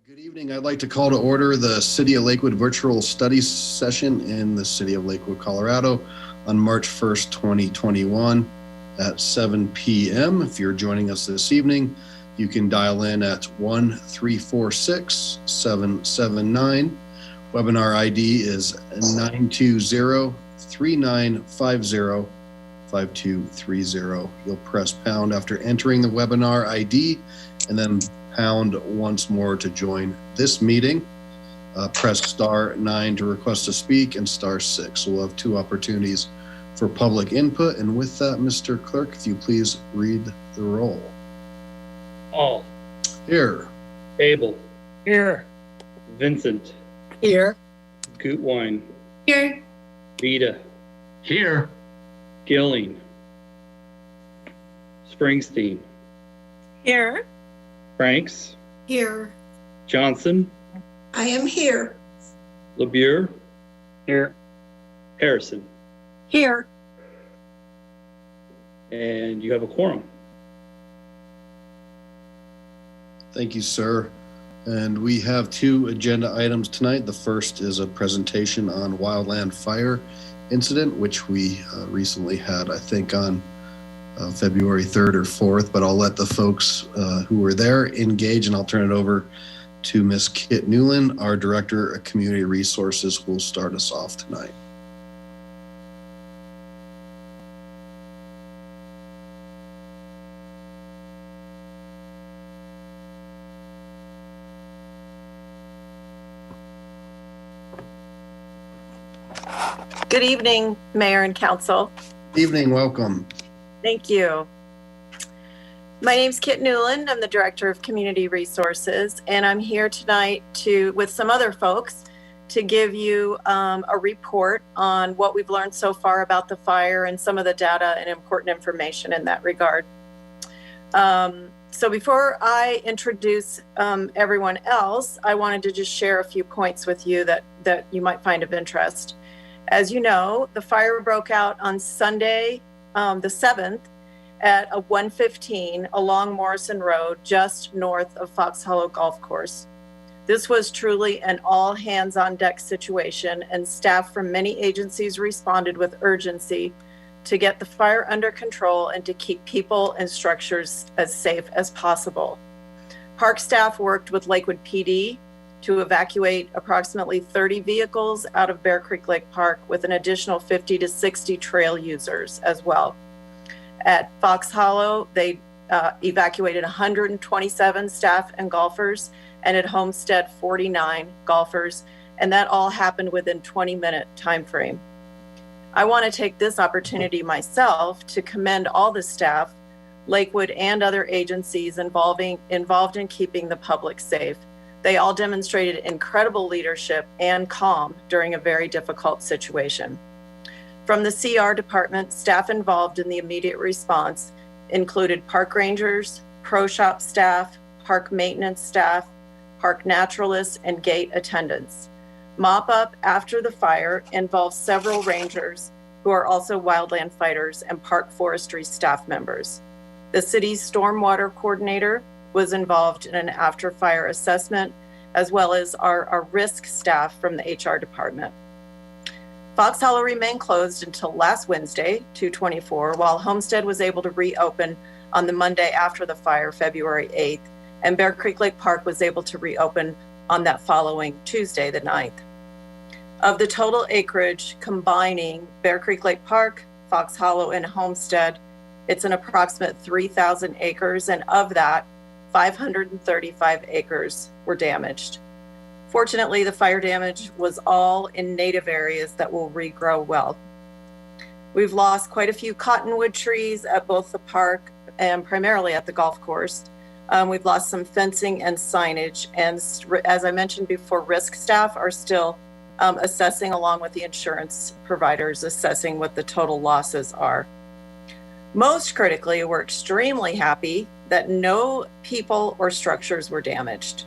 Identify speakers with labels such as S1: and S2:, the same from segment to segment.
S1: Good evening. I'd like to call to order the City of Lakewood virtual study session in the City of Lakewood, Colorado on March 1st, 2021 at 7 p.m. If you're joining us this evening, you can dial in at 1-346-779. Webinar ID is 920-3950-5230. You'll press pound after entering the webinar ID and then pound once more to join this meeting. Press *9 to request to speak and *6. We'll have two opportunities for public input. And with that, Mr. Clerk, if you please read the roll.
S2: All.
S1: Here.
S2: Abel.
S3: Here.
S2: Vincent.
S3: Here.
S2: Gutwein.
S4: Here.
S2: Vita.
S3: Here.
S2: Gilling. Springsteen.
S4: Here.
S2: Franks.
S4: Here.
S2: Johnson.
S4: I am here.
S2: LeBure.
S3: Here.
S2: Harrison.
S4: Here.
S2: And you have a quorum.
S1: Thank you, sir. And we have two agenda items tonight. The first is a presentation on Wildland fire incident, which we recently had, I think, on February 3rd or 4th, but I'll let the folks who were there engage, and I'll turn it over to Ms. Kit Newland, our Director of Community Resources, who will start us off tonight.
S5: Good evening, Mayor and Council.
S1: Evening, welcome.
S5: Thank you. My name's Kit Newland. I'm the Director of Community Resources, and I'm here tonight with some other folks to give you a report on what we've learned so far about the fire and some of the data and important information in that regard. So before I introduce everyone else, I wanted to just share a few points with you that you might find of interest. As you know, the fire broke out on Sunday, the 7th at 1:15 along Morrison Road, just north of Fox Hollow Golf Course. This was truly an all hands on deck situation, and staff from many agencies responded with urgency to get the fire under control and to keep people and structures as safe as possible. Park staff worked with Lakewood PD to evacuate approximately 30 vehicles out of Bear Creek Lake Park, with an additional 50 to 60 trail users as well. At Fox Hollow, they evacuated 127 staff and golfers, and at Homestead, 49 golfers, and that all happened within 20-minute time frame. I want to take this opportunity myself to commend all the staff, Lakewood and other agencies involved in keeping the public safe. They all demonstrated incredible leadership and calm during a very difficult situation. From the CR department, staff involved in the immediate response included park rangers, pro shop staff, park maintenance staff, park naturalists, and gate attendants. Mop up after the fire involved several rangers who are also wildland fighters and park forestry staff members. The city's stormwater coordinator was involved in an after fire assessment, as well as our risk staff from the HR department. Fox Hollow remained closed until last Wednesday, 2/24, while Homestead was able to reopen on the Monday after the fire, February 8th, and Bear Creek Lake Park was able to reopen on that following Tuesday, the 9th. Of the total acreage combining Bear Creek Lake Park, Fox Hollow, and Homestead, it's an approximate 3,000 acres, and of that, 535 acres were damaged. Fortunately, the fire damage was all in native areas that will regrow well. We've lost quite a few cottonwood trees at both the park and primarily at the golf course. We've lost some fencing and signage, and as I mentioned before, risk staff are still assessing, along with the insurance providers, assessing what the total losses are. Most critically, we're extremely happy that no people or structures were damaged.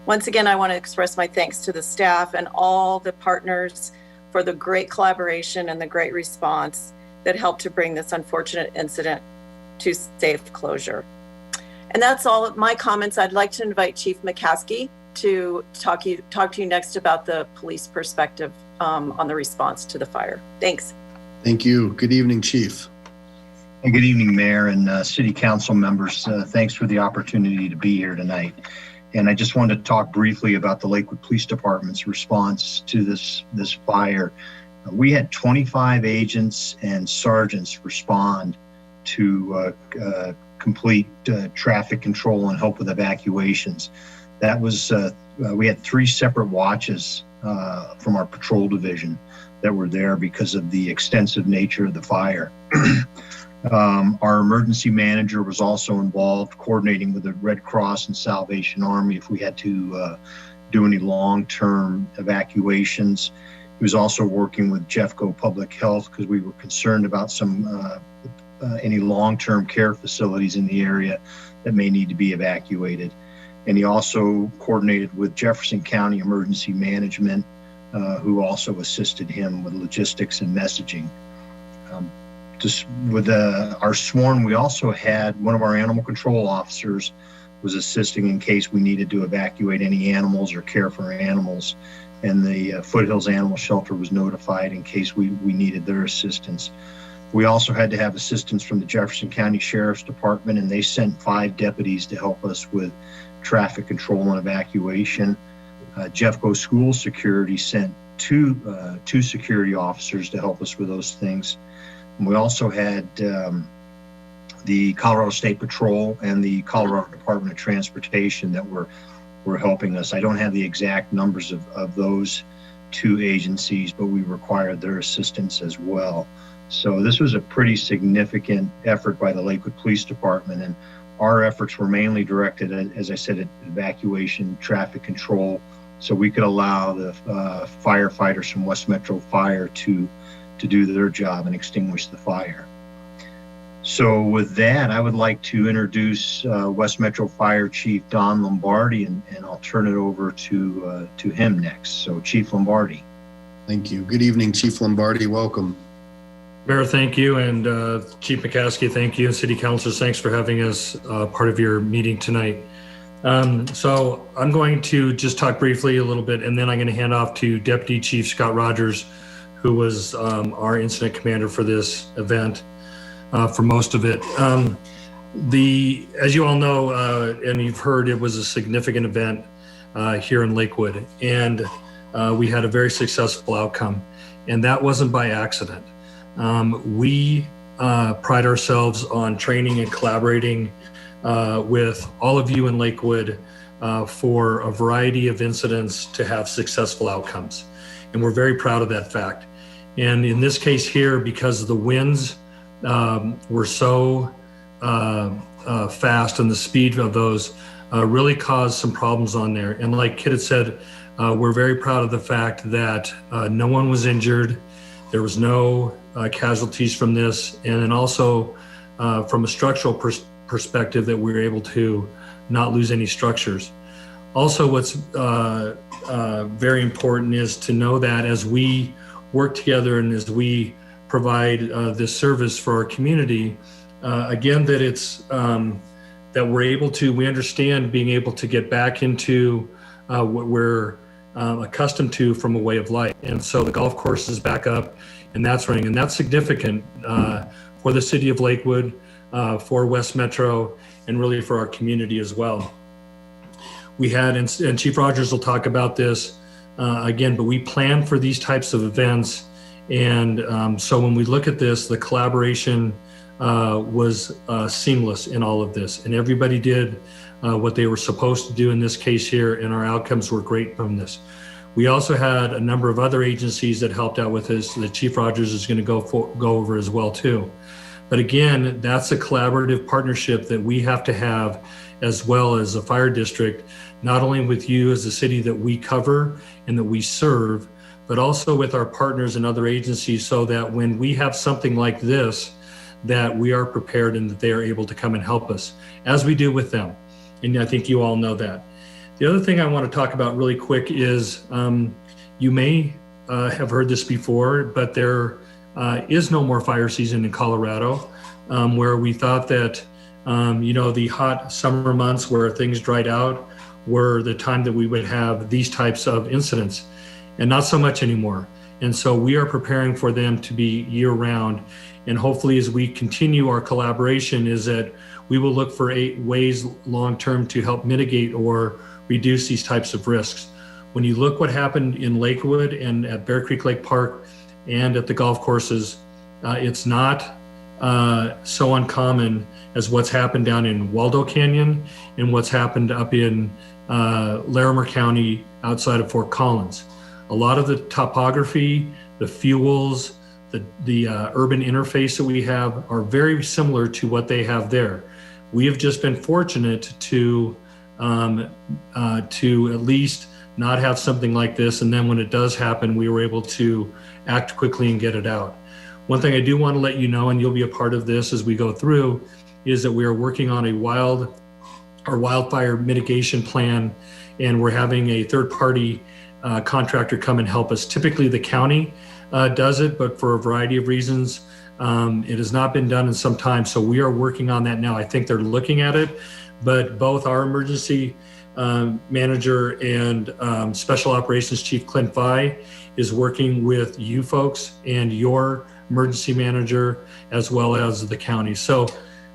S5: Once again, I want to express my thanks to the staff and all the partners for the great collaboration and the great response that helped to bring this unfortunate incident to safe closure. And that's all of my comments. I'd like to invite Chief McCaskey to talk to you next about the police perspective on the response to the fire. Thanks.
S1: Thank you. Good evening, Chief.
S6: And good evening, Mayor and City Council members. Thanks for the opportunity to be here tonight. And I just wanted to talk briefly about the Lakewood Police Department's response to this fire. We had 25 agents and sergeants respond to complete traffic control and help with evacuations. That was, we had 3 separate watches from our patrol division that were there because of the extensive nature of the fire. Our emergency manager was also involved, coordinating with the Red Cross and Salvation Army if we had to do any long-term evacuations. He was also working with Jeffco Public Health because we were concerned about any long-term care facilities in the area that may need to be evacuated. And he also coordinated with Jefferson County Emergency Management, who also assisted him with logistics and messaging. Just with our sworn, we also had one of our animal control officers was assisting in case we needed to evacuate any animals or care for animals. And the Foothills Animal Shelter was notified in case we needed their assistance. We also had to have assistance from the Jefferson County Sheriff's Department, and they sent 5 deputies to help us with traffic control and evacuation. Jeffco School Security sent two security officers to help us with those things. And we also had the Colorado State Patrol and the Colorado Department of Transportation that were helping us. I don't have the exact numbers of those 2 agencies, but we required their assistance as well. So this was a pretty significant effort by the Lakewood Police Department, and our efforts were mainly directed at, as I said, at evacuation, traffic control, so we could allow the firefighters from West Metro Fire to do their job and extinguish the fire. So with that, I would like to introduce West Metro Fire Chief Don Lombardi, and I'll turn it over to him next. So Chief Lombardi.
S1: Thank you. Good evening, Chief Lombardi. Welcome.
S7: Mayor, thank you. And Chief McCaskey, thank you. And City Councilors, thanks for having us part of your meeting tonight. So I'm going to just talk briefly a little bit, and then I'm going to hand off to Deputy Chief Scott Rogers, who was our incident commander for this event for most of it. As you all know, and you've heard, it was a significant event here in Lakewood, and we had a very successful outcome, and that wasn't by accident. We pride ourselves on training and collaborating with all of you in Lakewood for a variety of incidents to have successful outcomes. And we're very proud of that fact. And in this case here, because the winds were so fast and the speed of those really caused some problems on there. And like Kit had said, we're very proud of the fact that no one was injured. There was no casualties from this. And then also from a structural perspective, that we were able to not lose any structures. Also, what's very important is to know that as we work together and as we provide this service for our community, again, that it's that we understand being able to get back into what we're accustomed to from a way of life. And so the golf course is back up and that's running, and that's significant for the city of Lakewood, for West Metro, and really for our community as well. We had, and Chief Rogers will talk about this again, but we plan for these types of events. And so when we look at this, the collaboration was seamless in all of this, and everybody did what they were supposed to do in this case here, and our outcomes were great from this. We also had a number of other agencies that helped out with this that Chief Rogers is going to go over as well too. But again, that's a collaborative partnership that we have to have as well as a fire district, not only with you as a city that we cover and that we serve, but also with our partners and other agencies, so that when we have something like this, that we are prepared and that they are able to come and help us, as we do with them. And I think you all know that. The other thing I want to talk about really quick is, you may have heard this before, but there is no more fire season in Colorado, where we thought that, the hot summer months where things dried out were the time that we would have these types of incidents, and not so much anymore. And so we are preparing for them to be year round. And hopefully as we continue our collaboration is that we will look for ways long-term to help mitigate or reduce these types of risks. When you look what happened in Lakewood and at Bear Creek Lake Park and at the golf courses, it's not so uncommon as what's happened down in Waldo Canyon and what's happened up in Larimer County outside of Fort Collins. A lot of the topography, the fuels, the urban interface that we have are very similar to what they have there. We have just been fortunate to at least not have something like this, and then when it does happen, we were able to act quickly and get it out. One thing I do want to let you know, and you'll be a part of this as we go through, is that we are working on our wildfire mitigation plan, and we're having a third-party contractor come and help us. Typically, the county does it, but for a variety of reasons, it has not been done in some time. So we are working on that now. I think they're looking at it, but both our emergency manager and special operations chief Clint Vi is working with you folks and your emergency manager as well as the county. So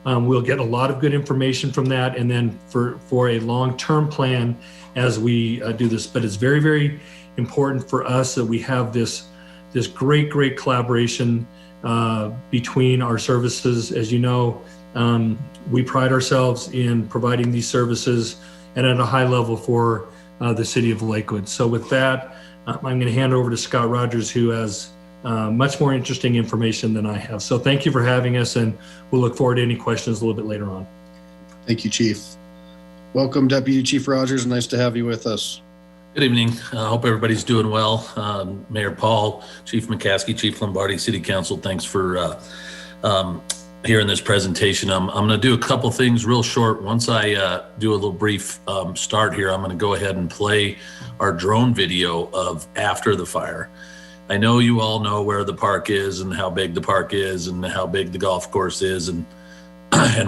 S7: we'll get a lot of good information from that, and then for a long-term plan as we do this. But it's very, very important for us that we have this great collaboration between our services. As you know, we pride ourselves in providing these services and at a high level for the city of Lakewood. So with that, I'm going to hand over to Scott Rogers, who has much more interesting information than I have. So thank you for having us, and we'll look forward to any questions a little bit later on.
S1: Thank you, Chief. Welcome, Deputy Chief Rogers. Nice to have you with us.
S8: Good evening. I hope everybody's doing well. Mayor Paul, Chief McCaskey, Chief Lombardi, City Council, thanks for hearing this presentation. I'm going to do a couple things real short. Once I do a little brief start here, I'm going to go ahead and play our drone video of after the fire. I know you all know where the park is and how big the park is and how big the golf course is and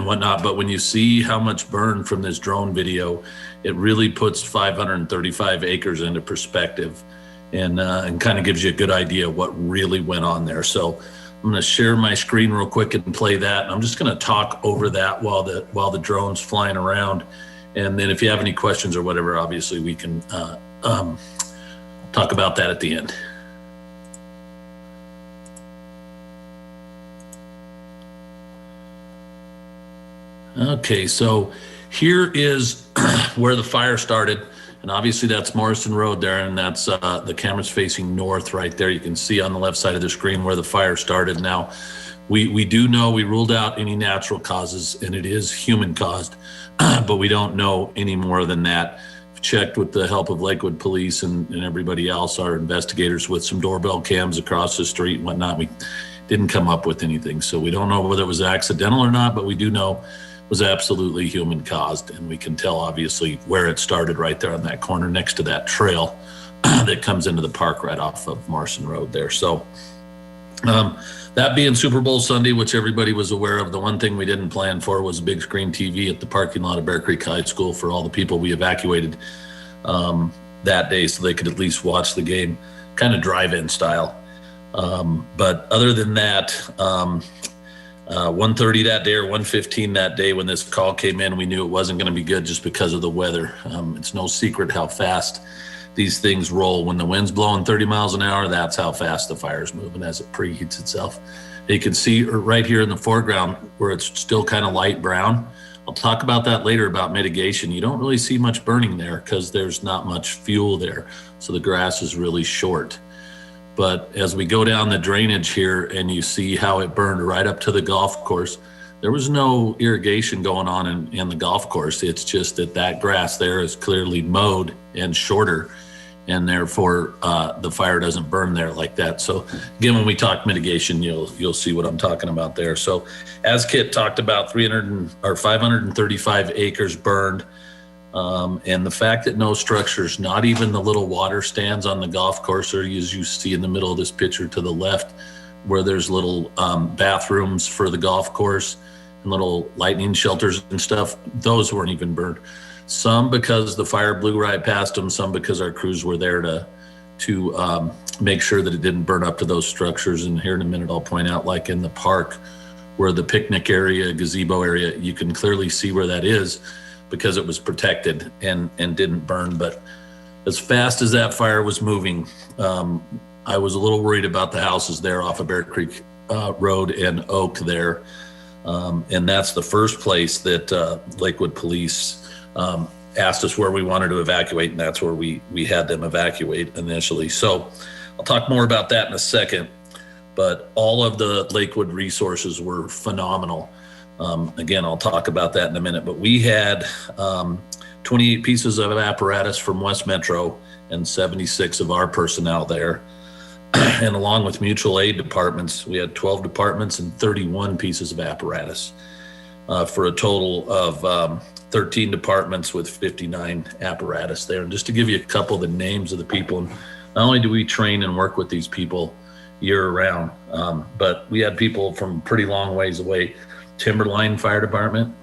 S8: whatnot, but when you see how much burned from this drone video, it really puts 535 acres into perspective and kind of gives you a good idea of what really went on there. So I'm going to share my screen real quick and play that. I'm just going to talk over that while the drone's flying around, and then if you have any questions or whatever, obviously we can talk about that at the end. Okay, so here is where the fire started, and obviously that's Morrison Road there, and that's the camera's facing north right there. You can see on the left side of the screen where the fire started. Now, we do know we ruled out any natural causes, and it is human caused, but we don't know any more than that. We've checked with the help of Lakewood Police and everybody else, our investigators, with some doorbell cams across the street and whatnot. We didn't come up with anything, so we don't know whether it was accidental or not, but we do know was absolutely human caused, and we can tell obviously where it started right there on that corner next to that trail that comes into the park right off of Morrison Road there. So that being Super Bowl Sunday, which everybody was aware of, the one thing we didn't plan for was a big screen TV at the parking lot of Bear Creek High School for all the people we evacuated that day, so they could at least watch the game kind of drive-in style. But other than that, 1:30 that day or 1:15 that day when this call came in, we knew it wasn't going to be good just because of the weather. It's no secret how fast these things roll. When the wind's blowing 30 miles an hour, that's how fast the fire's moving as it preheats itself. You can see right here in the foreground where it's still kind of light brown. I'll talk about that later about mitigation. You don't really see much burning there because there's not much fuel there. So the grass is really short. But as we go down the drainage here and you see how it burned right up to the golf course, there was no irrigation going on in the golf course. It's just that grass there is clearly mowed and shorter, and therefore the fire doesn't burn there like that. So again, when we talk mitigation, you'll see what I'm talking about there. So as Kit talked about, 535 acres burned. And the fact that no structures, not even the little water stands on the golf course, or as you see in the middle of this picture to the left, where there's little bathrooms for the golf course and little lightning shelters and stuff, those weren't even burned. Some because the fire blew right past them, some because our crews were there to make sure that it didn't burn up to those structures. And here in a minute, I'll point out, like in the park where the picnic area, gazebo area, you can clearly see where that is because it was protected and didn't burn. But as fast as that fire was moving, I was a little worried about the houses there off of Bear Creek Road and Oak there. And that's the first place that Lakewood Police asked us where we wanted to evacuate, and that's where we had them evacuate initially. So I'll talk more about that in a second, but all of the Lakewood resources were phenomenal. Again, I'll talk about that in a minute, but we had 28 pieces of apparatus from West Metro and 76 of our personnel there. And along with mutual aid departments, we had 12 departments and 31 pieces of apparatus for a total of 13 departments with 59 apparatus there. And just to give you a couple of the names of the people, not only do we train and work with these people year round, but we had people from pretty long ways away. Timberline Fire Department,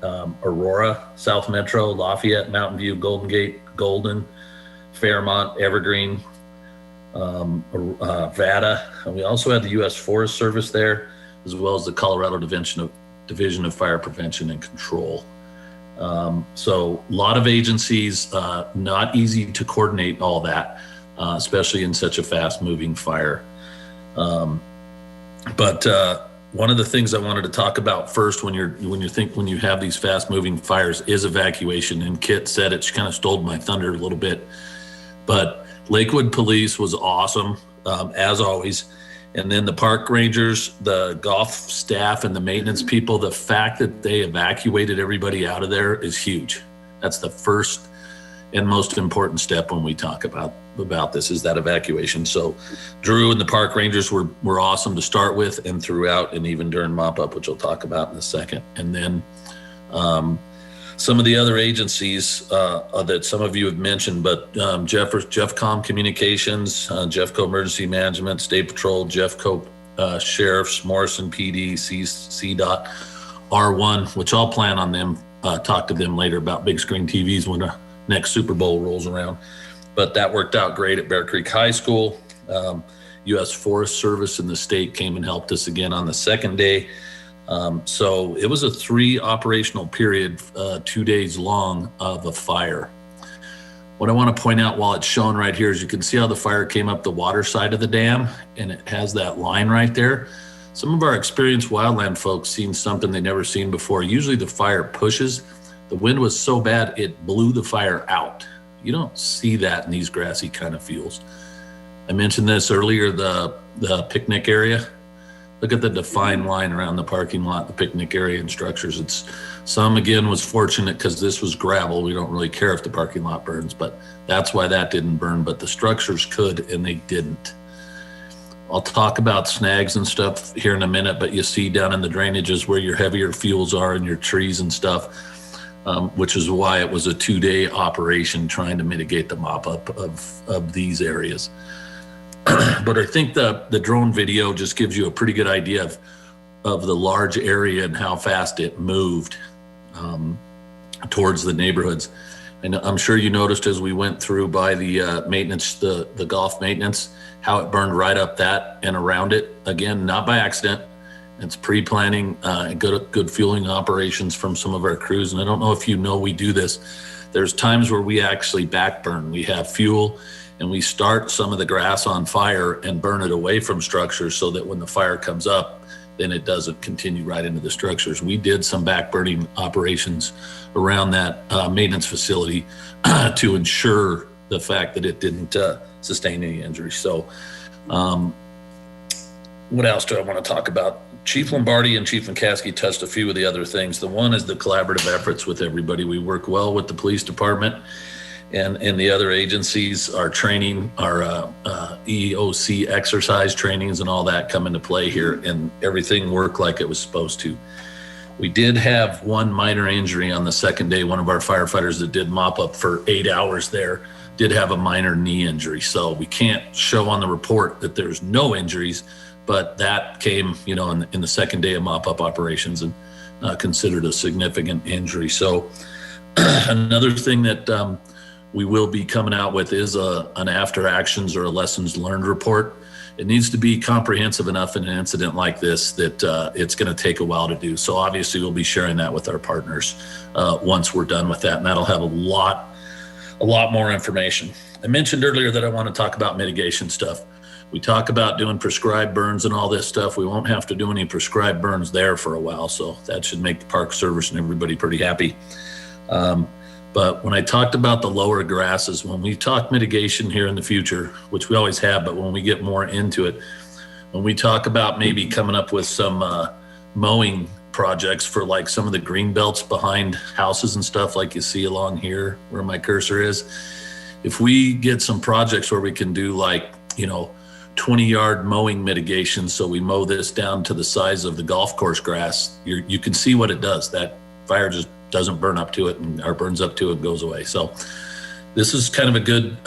S8: Aurora, South Metro, Lafayette, Mountain View, Golden Gate, Golden, Fairmont, Evergreen, Vada. And we also had the U.S. Forest Service there, as well as the Colorado Division of Fire Prevention and Control. So a lot of agencies, not easy to coordinate all that, especially in such a fast moving fire. But one of the things I wanted to talk about first when you have these fast moving fires is evacuation. And Kit said it, she kind of stole my thunder a little bit, but Lakewood Police was awesome, as always. And then the park rangers, the golf staff, and the maintenance people, the fact that they evacuated everybody out of there is huge. That's the first and most important step when we talk about this, is that evacuation. So Drew and the park rangers were awesome to start with and throughout, and even during mop-up, which we'll talk about in a second. And then some of the other agencies that some of you have mentioned, but Jeffcom Communications, Jeffco Emergency Management, State Patrol, Jeffco Sheriffs, Morrison PD, CDOT, R1, which I'll plan on them, talk to them later about big screen TVs when the next Super Bowl rolls around. But that worked out great at Bear Creek High School. U.S. Forest Service in the state came and helped us again on the second day. So it was a 3 operational period, 2 days long of a fire. What I want to point out while it's shown right here is you can see how the fire came up the water side of the dam, and it has that line right there. Some of our experienced wildland folks seen something they'd never seen before. Usually the fire pushes. The wind was so bad, it blew the fire out. You don't see that in these grassy kind of fields. I mentioned this earlier, the picnic area. Look at the defined line around the parking lot, the picnic area and structures. Some, again, was fortunate because this was gravel. We don't really care if the parking lot burns, but that's why that didn't burn. But the structures could, and they didn't. I'll talk about snags and stuff here in a minute, but you see down in the drainages where your heavier fuels are and your trees and stuff, which is why it was a 2-day operation trying to mitigate the mop-up of these areas. But I think the drone video just gives you a pretty good idea of the large area and how fast it moved towards the neighborhoods. And I'm sure you noticed as we went through by the maintenance, the golf maintenance, how it burned right up that and around it. Again, not by accident. It's pre-planning, good fueling operations from some of our crews. And I don't know if you know we do this. There's times where we actually backburn. We have fuel and we start some of the grass on fire and burn it away from structures so that when the fire comes up, then it doesn't continue right into the structures. We did some backburning operations around that maintenance facility to ensure the fact that it didn't sustain any injury. So what else do I want to talk about? Chief Lombardi and Chief McCaskey touched a few of the other things. The one is the collaborative efforts with everybody. We work well with the police department and the other agencies. Our training, our EOC exercise trainings and all that come into play here, and everything worked like it was supposed to. We did have one minor injury on the second day. One of our firefighters that did mop up for 8 hours there did have a minor knee injury. So we can't show on the report that there's no injuries, but that came, in the second day of mop-up operations and considered a significant injury. So Another thing that we will be coming out with is an after actions or a lessons learned report. It needs to be comprehensive enough in an incident like this that it's going to take a while to do. So obviously we'll be sharing that with our partners once we're done with that, and that'll have a lot more information. I mentioned earlier that I want to talk about mitigation stuff. We talk about doing prescribed burns and all this stuff. We won't have to do any prescribed burns there for a while, so that should make the Park Service and everybody pretty happy. But when I talked about the lower grasses, when we talk mitigation here in the future, which we always have, but when we get more into it, when we talk about maybe coming up with some mowing projects for like some of the green belts behind houses and stuff like you see along here where my cursor is, if we get some projects where we can do like, 20-yard mowing mitigation, so we mow this down to the size of the golf course grass, you can see what it does. That fire just doesn't burn up to it, or burns up to it and goes away. So this is kind of a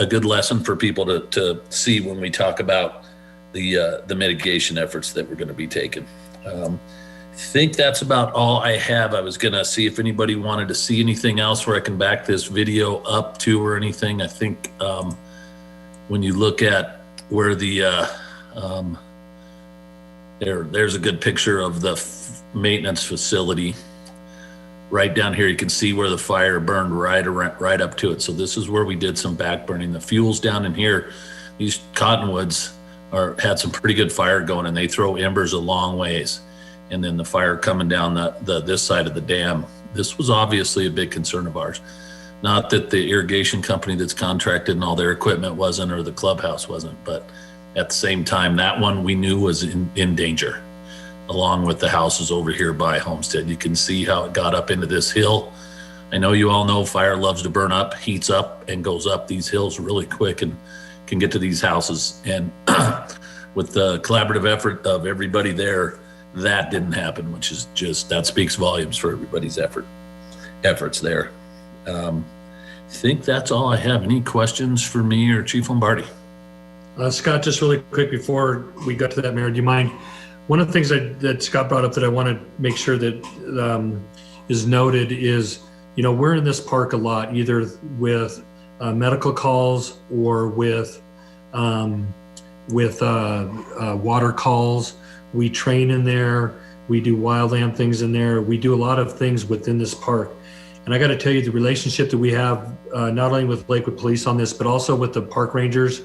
S8: good lesson for people to see when we talk about the mitigation efforts that we're going to be taking. I think that's about all I have. I was going to see if anybody wanted to see anything else where I can back this video up to or anything. I think when you look at where the there's a good picture of the maintenance facility. Right down here, you can see where the fire burned right up to it. So this is where we did some back burning. The fuel's down in here. These cottonwoods had some pretty good fire going, and they throw embers a long ways. And then the fire coming down this side of the dam. This was obviously a big concern of ours. Not that the irrigation company that's contracted and all their equipment wasn't, or the clubhouse wasn't, but at the same time, that one we knew was in danger, along with the houses over here by Homestead. You can see how it got up into this hill. I know you all know fire loves to burn up, heats up, and goes up these hills really quick and can get to these houses. And with the collaborative effort of everybody there, that didn't happen, which is that speaks volumes for everybody's efforts there. I think that's all I have. Any questions for me or Chief Lombardi?
S7: Scott, just really quick before we got to that, Mayor, do you mind? One of the things that Scott brought up that I want to make sure that is noted is, we're in this park a lot, either with medical calls or with water calls. We train in there. We do wildland things in there. We do a lot of things within this park. And I got to tell you, the relationship that we have, not only with Lakewood Police on this, but also with the park rangers,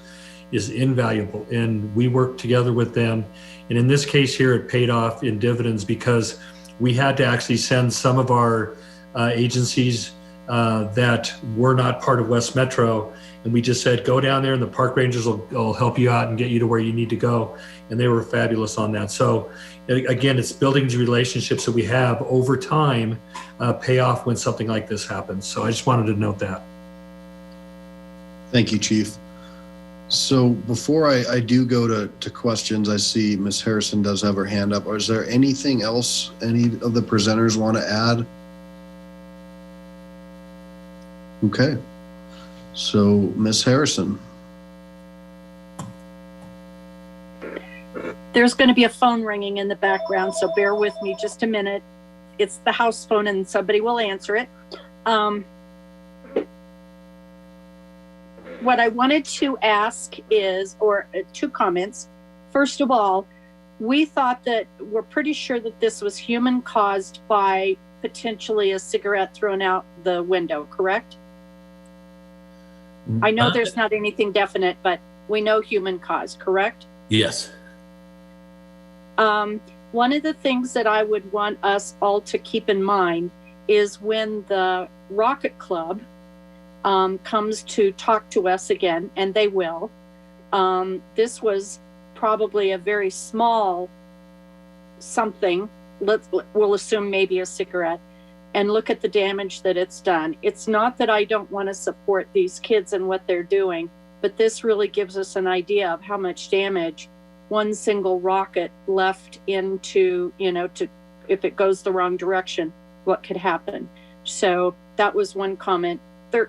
S7: is invaluable. And we work together with them. And in this case here, it paid off in dividends because we had to actually send some of our agencies that were not part of West Metro. And we just said, go down there and the park rangers will help you out and get you to where you need to go. And they were fabulous on that. So again, it's building the relationships that we have over time pay off when something like this happens. So I just wanted to note that.
S1: Thank you, Chief. So before I do go to questions, I see Ms. Harrison does have her hand up. Or is there anything else any of the presenters want to add? Okay. So Ms. Harrison.
S9: There's going to be a phone ringing in the background, so bear with me just a minute. It's the house phone and somebody will answer it. What I wanted to ask is, or two comments. First of all, we thought that we're pretty sure that this was human caused by potentially a cigarette thrown out the window, correct? I know there's not anything definite, but we know human caused, correct?
S8: Yes.
S9: One of the things that I would want us all to keep in mind is when the Rocket Club comes to talk to us again, and they will. This was probably a very small something. We'll assume maybe a cigarette, and look at the damage that it's done. It's not that I don't want to support these kids and what they're doing, but this really gives us an idea of how much damage one single rocket left into, if it goes the wrong direction, what could happen. So that was one comment.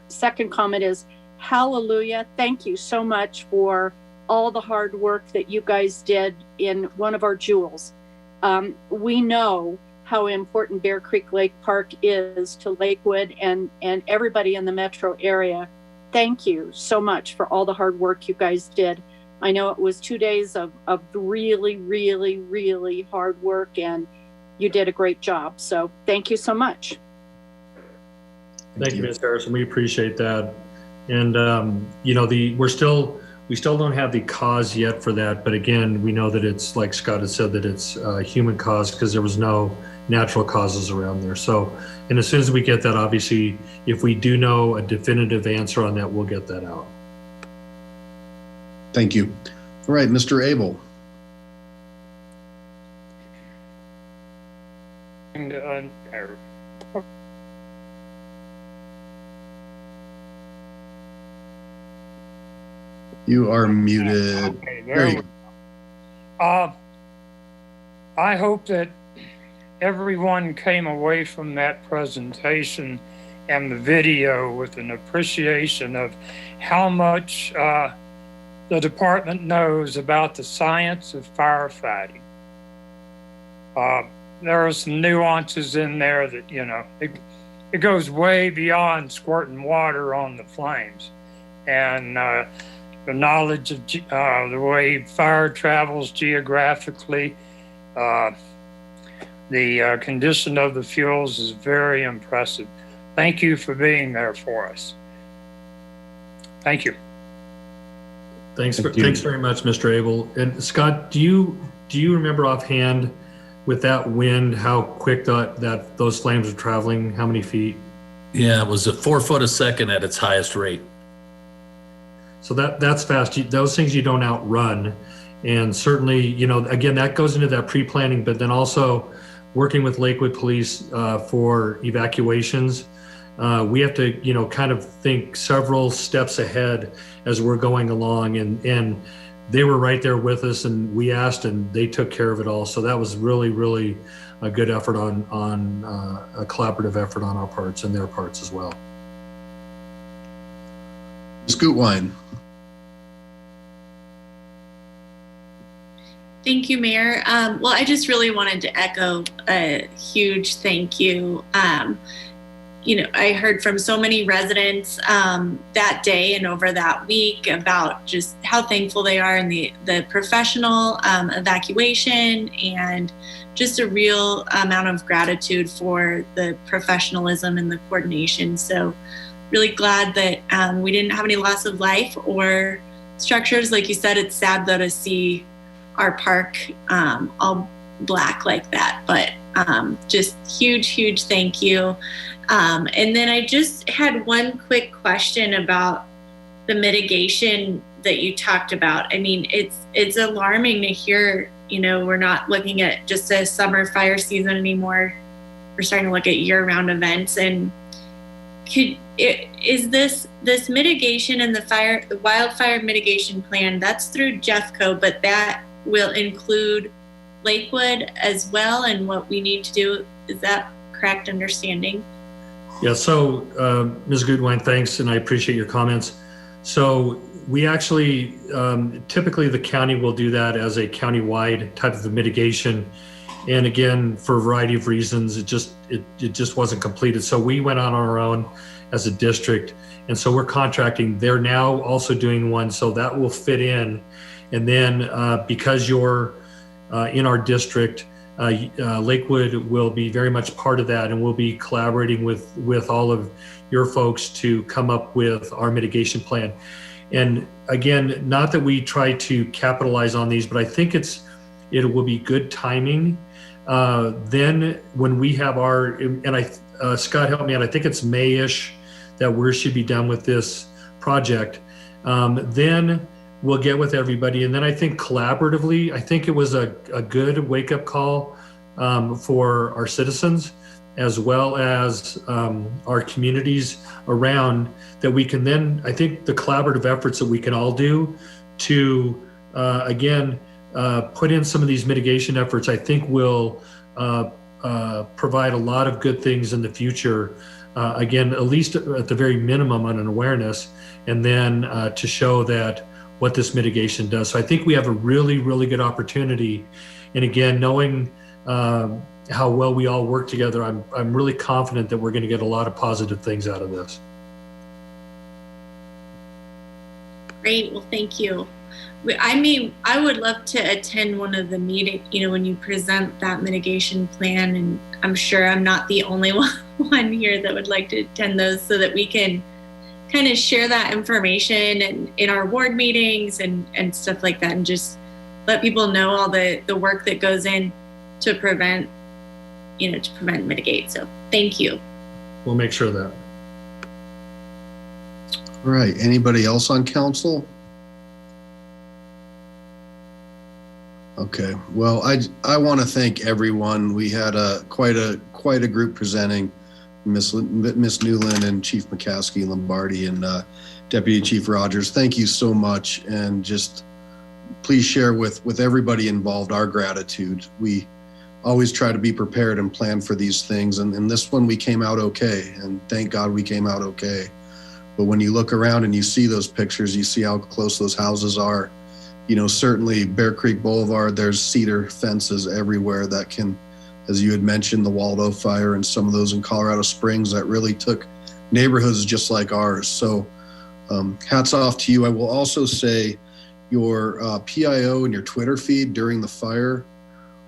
S9: Second comment is, hallelujah. Thank you so much for all the hard work that you guys did in one of our jewels. We know how important Bear Creek Lake Park is to Lakewood and everybody in the metro area. Thank you so much for all the hard work you guys did. I know it was 2 days of really, really, really hard work, and you did a great job. So thank you so much.
S7: Thank you, Ms. Harrison. We appreciate that. And, you know, we still don't have the cause yet for that. But again, we know that it's, like Scott had said, that it's human cause because there was no natural causes around there. So, and as soon as we get that, obviously, if we do know a definitive answer on that, we'll get that out.
S1: Thank you. All right, Mr. Abel. You are muted.
S3: Okay,
S1: There
S3: there
S1: you
S3: we go. I hope that everyone came away from that presentation and the video with an appreciation of how much the department knows about the science of firefighting. There are some nuances in there that, you know, it goes way beyond squirting water on the flames. And the knowledge of the way fire travels geographically, the condition of the fuels is very impressive. Thank you for being there for us. Thank you.
S7: Thanks very much, Mr. Abel. And Scott, do you remember offhand with that wind how quick those flames were traveling? How many feet?
S8: Yeah, it was at 4 foot a second at its highest rate.
S7: So that's fast. Those things you don't outrun. And certainly, you know, again, that goes into that pre-planning, but then also working with Lakewood Police for evacuations. We have to, you know, kind of think several steps ahead as we're going along. And they were right there with us, and we asked, and they took care of it all. So that was really, really a good effort on a collaborative effort on our parts and their parts as well.
S1: Ms. Gutwein.
S4: Thank you, Mayor. Well, I just really wanted to echo a huge thank you. You know, I heard from so many residents that day and over that week about just how thankful they are in the professional evacuation, and just a real amount of gratitude for the professionalism and the coordination. So really glad that we didn't have any loss of life or structures. Like you said, it's sad though to see our park all black like that, but just huge thank you. And then I just had one quick question about the mitigation that you talked about. I mean, it's alarming to hear, you know, we're not looking at just a summer fire season anymore. We're starting to look at year-round events. And is this mitigation and the wildfire mitigation plan, that's through Jeffco, but that will include Lakewood as well, and what we need to do? Is that correct understanding?
S7: Yeah, so Ms. Goodwine, thanks, and I appreciate your comments. So we actually, typically the county will do that as a county-wide type of a mitigation. And again, for a variety of reasons, it just wasn't completed. So we went on our own as a district. And so we're contracting. They're now also doing one, so that will fit in. And then because you're in our district, Lakewood will be very much part of that, and we'll be collaborating with all of your folks to come up with our mitigation plan. And again, not that we try to capitalize on these, but I think it will be good timing. Then when we have Scott, help me out, I think it's May-ish that we should be done with this project. Then we'll get with everybody. And then I think collaboratively, I think it was a good wake-up call for our citizens, as well as our communities around, that we can then, I think the collaborative efforts that we can all do to, again, put in some of these mitigation efforts, I think will provide a lot of good things in the future. Again, at least at the very minimum on an awareness, and then to show that what this mitigation does. So I think we have a really, really good opportunity. And again, knowing, how well we all work together, I'm really confident that we're going to get a lot of positive things out of this.
S4: Great. Well, thank you. I would love to attend one of the meetings, when you present that mitigation plan, and I'm sure I'm not the only one here that would like to attend those, so that we can kind of share that information and in our ward meetings and stuff like that, and just let people know all the work that goes in to prevent and mitigate. So thank you.
S7: We'll make sure of that.
S1: All right. Anybody else on council? Okay. Well, I want to thank everyone. We had quite a group presenting. Miss Newland and Chief McCaskey, Lombardi, and Deputy Chief Rogers. Thank you so much, and just please share with everybody involved our gratitude. We always try to be prepared and plan for these things, and this one we came out okay, and thank God we came out okay. But when you look around and you see those pictures, you see how close those houses are. Certainly Bear Creek Boulevard, there's cedar fences everywhere that can, as you had mentioned, the Wildfire and some of those in Colorado Springs that really took neighborhoods just like ours. So hats off to you. I will also say your PIO and your Twitter feed during the fire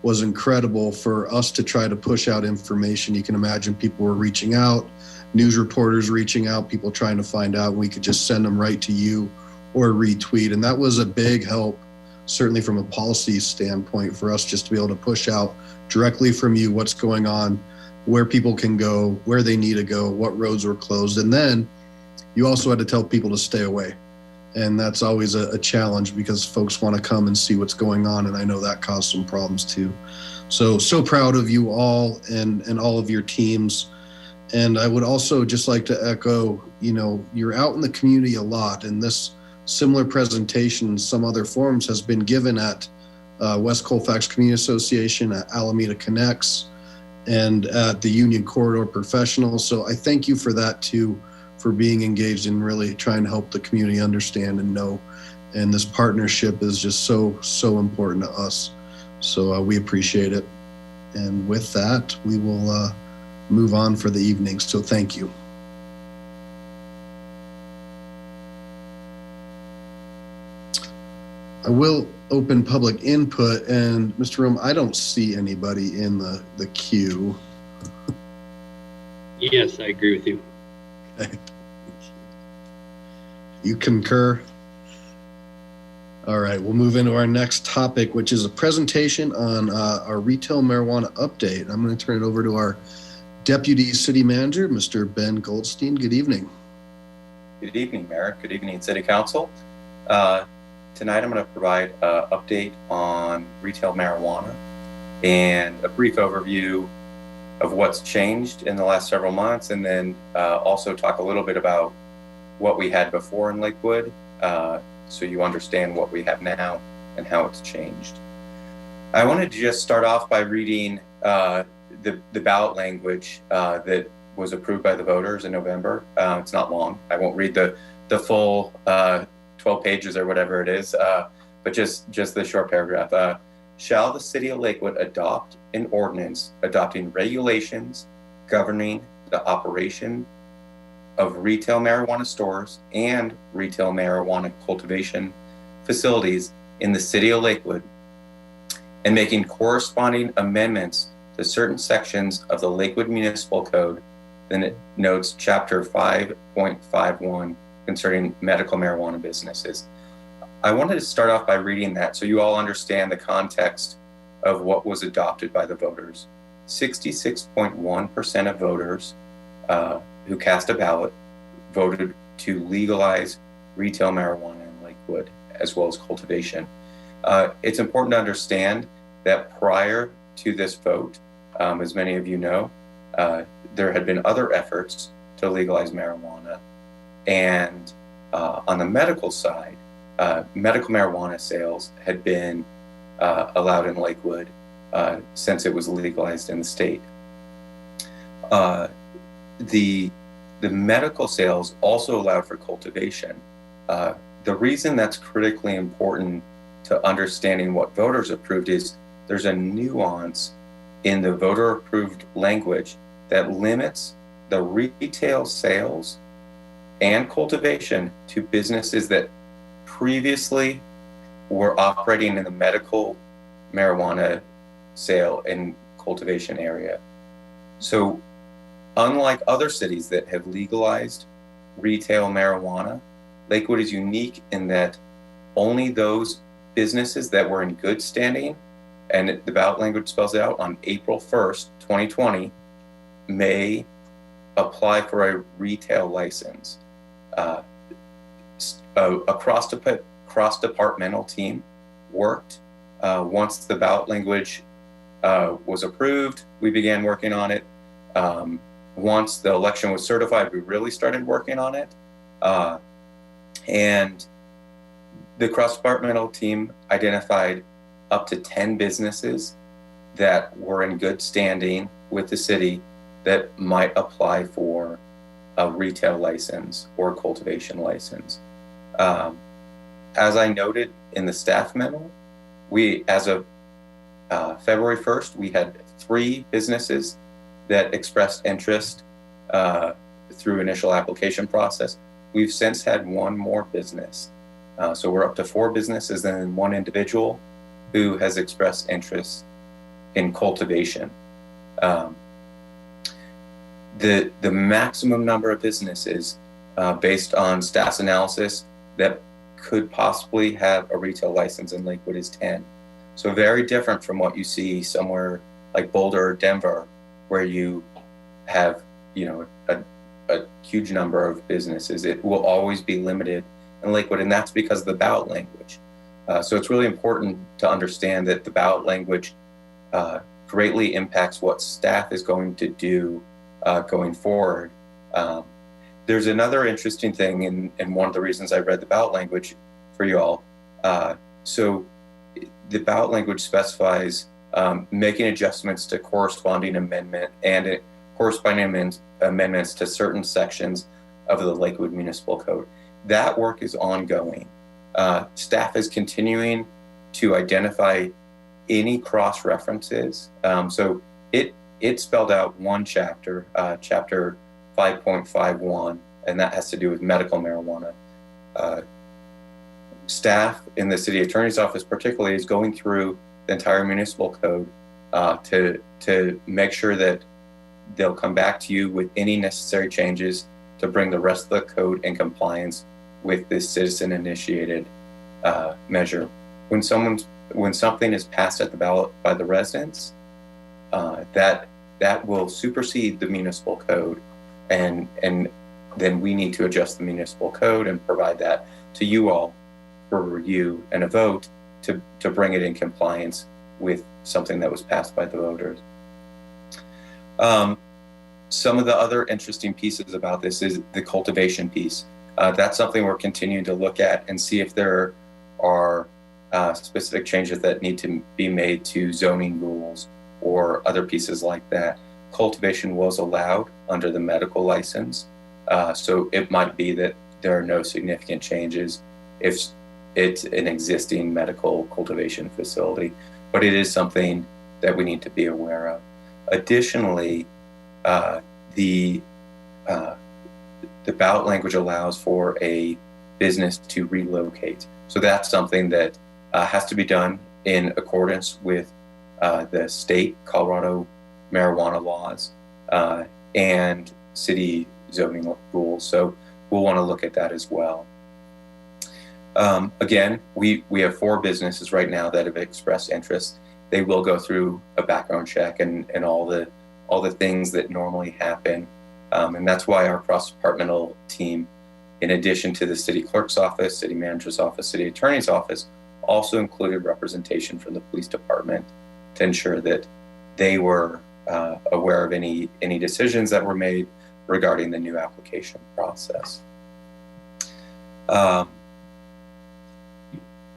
S1: was incredible for us to try to push out information. You can imagine people were reaching out, news reporters reaching out, people trying to find out. We could just send them right to you or retweet. And that was a big help, certainly from a policy standpoint, for us just to be able to push out directly from you what's going on, where people can go, where they need to go, what roads were closed. And then you also had to tell people to stay away. And that's always a challenge, because folks want to come and see what's going on. And I know that caused some problems too. So proud of you all and all of your teams. And I would also just like to echo, you're out in the community a lot, and this similar presentation in some other forums has been given at West Colfax Community Association, at Alameda Connects, and at the Union Corridor Professionals. So I thank you for that too, for being engaged in really trying to help the community understand and know. And this partnership is just so important to us. So we appreciate it. And with that, we will move on for the evening. So thank you. I will open public input, and Mr. Rome, I don't see anybody in the queue.
S2: Yes, I agree with you.
S1: Okay. You concur? All right, we'll move into our next topic, which is a presentation on our retail marijuana update. I'm going to turn it over to our Deputy City Manager, Mr. Ben Goldstein. Good evening.
S10: Good evening, Mayor. Good evening, City Council. Tonight I'm going to provide an update on retail marijuana and a brief overview of what's changed in the last several months, and then also talk a little bit about what we had before in Lakewood, so you understand what we have now and how it's changed. I wanted to just start off by reading the ballot language that was approved by the voters in November. It's not long. I won't read the full 12 pages or whatever it is, but just the short paragraph. Shall the City of Lakewood adopt an ordinance adopting regulations governing the operation of retail marijuana stores and retail marijuana cultivation facilities in the City of Lakewood, and making corresponding amendments to certain sections of the Lakewood Municipal Code, then it notes Chapter 5.51 concerning medical marijuana businesses. I wanted to start off by reading that so you all understand the context of what was adopted by the voters. 66.1% of voters who cast a ballot voted to legalize retail marijuana in Lakewood, as well as cultivation. It's important to understand that prior to this vote, as many of you know, there had been other efforts to legalize marijuana. And on the medical side, medical marijuana sales had been allowed in Lakewood since it was legalized in the state. The medical sales also allowed for cultivation. The reason that's critically important to understanding what voters approved is there's a nuance in the voter-approved language that limits the retail sales and cultivation to businesses that previously were operating in the medical marijuana sale and cultivation area. So unlike other cities that have legalized retail marijuana, Lakewood is unique in that only those businesses that were in good standing, and the ballot language spells out, on April 1st, 2020, may apply for a retail license. A cross-departmental team worked. Once the ballot language was approved, we began working on it. Once the election was certified, we really started working on it. And the cross-departmental team identified up to 10 businesses that were in good standing with the city that might apply for a retail license or cultivation license. As I noted in the staff memo, we, as of February 1st, we had 3 businesses that expressed interest through initial application process. We've since had 1 more business. So we're up to 4 businesses and then 1 individual who has expressed interest in cultivation. The maximum number of businesses based on staff's analysis that could possibly have a retail license in Lakewood is 10. So very different from what you see somewhere like Boulder or Denver, where you have, a huge number of businesses. It will always be limited in Lakewood, and that's because of the ballot language. So it's really important to understand that the ballot language greatly impacts what staff is going to do going forward. There's another interesting thing, and one of the reasons I read the ballot language for you all. So the ballot language specifies making adjustments to corresponding amendments to certain sections of the Lakewood Municipal Code. That work is ongoing. Staff is continuing to identify any cross references. So it spelled out one chapter, chapter 5.51, and that has to do with medical marijuana. Staff in the city attorney's office particularly is going through the entire municipal code to make sure that they'll come back to you with any necessary changes to bring the rest of the code in compliance with this citizen-initiated measure. When something is passed at the ballot by the residents, that will supersede the municipal code, and then we need to adjust the municipal code and provide that to you all for review and a vote to bring it in compliance with something that was passed by the voters. Some of the other interesting pieces about this is the cultivation piece. That's something we're continuing to look at and see if there are specific changes that need to be made to zoning rules or other pieces like that. Cultivation was allowed under the medical license, so it might be that there are no significant changes if it's an existing medical cultivation facility, but it is something that we need to be aware of. Additionally, the ballot language allows for a business to relocate. So that's something that has to be done in accordance with the state Colorado marijuana laws and city zoning rules. So we'll want to look at that as well. Again, we have 4 businesses right now that have expressed interest. They will go through a background check and all the things that normally happen. And that's why our cross-departmental team, in addition to the city clerk's office, city manager's office, city attorney's office, also included representation from the police department to ensure that they were aware of any decisions that were made regarding the new application process.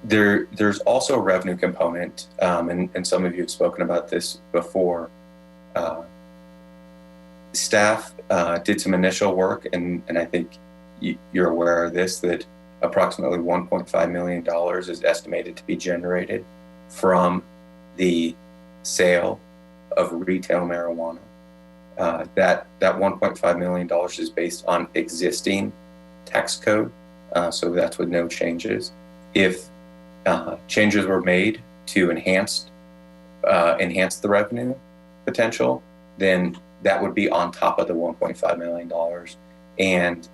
S10: There's also a revenue component, and some of you have spoken about this before. Staff did some initial work, and I think you're aware of this, that approximately $1.5 million is estimated to be generated from the sale of retail marijuana. That $1.5 million is based on existing tax code, so that's with no changes. If changes were made to enhance the revenue potential, then that would be on top of the $1.5 million. And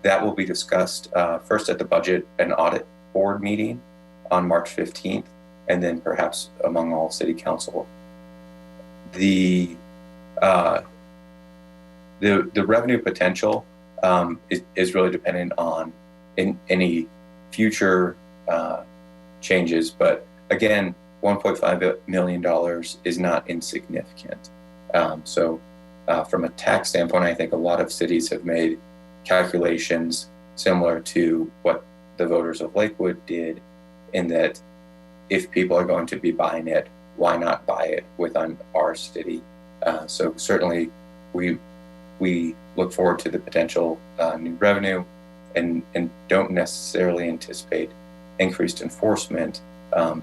S10: that will be discussed first at the Budget and Audit Board meeting on March 15th, and then perhaps among all City Council. The revenue potential is really dependent on any future changes, but again, $1.5 million is not insignificant. So from a tax standpoint, I think a lot of cities have made calculations similar to what the voters of Lakewood did, in that if people are going to be buying it, why not buy it within our city? So certainly we look forward to the potential new revenue, and don't necessarily anticipate increased enforcement